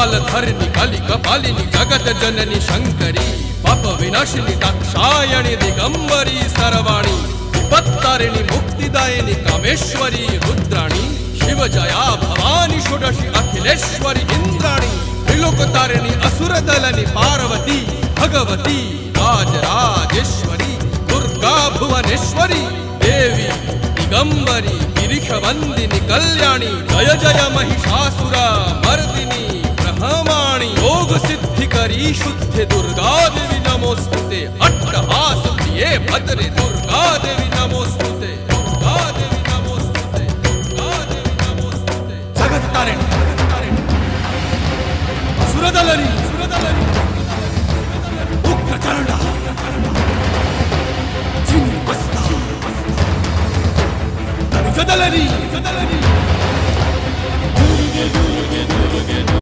कपालधरिणि कलिकपालिनि जगत जननि शंकरी पाप विनाशिनी दाक्षायणि दिगंबरी सर्वाणी विपत्तारिणि मुक्तिदायिनी कामेश्वरी रुद्राणी शिवजया भवानी षोडशी अखिलेश्वरी इंद्राणी त्रिलोकतारिणि असुरदलनि पार्वती भगवती राजराजेश्वरी दुर्गा भुवनेश्वरी देवी दिगंबरी गिरिशवंदिनी कल्याणी जय जय महिषासुर मर्दिनी ब्रह्माणी योग सिद्धिकरी शुद्धे दुर्गा देवी नमोस्तुते अट्टहास प्रिये भद्रे दुर्गा देवी नमोस्तुते दुर्गा देवी नमोस्तुते दुर्गा देवी नमोस्तुते जगत तारिणी सुरदलनी उग्रचंडा चिन्मस्ता गदलनी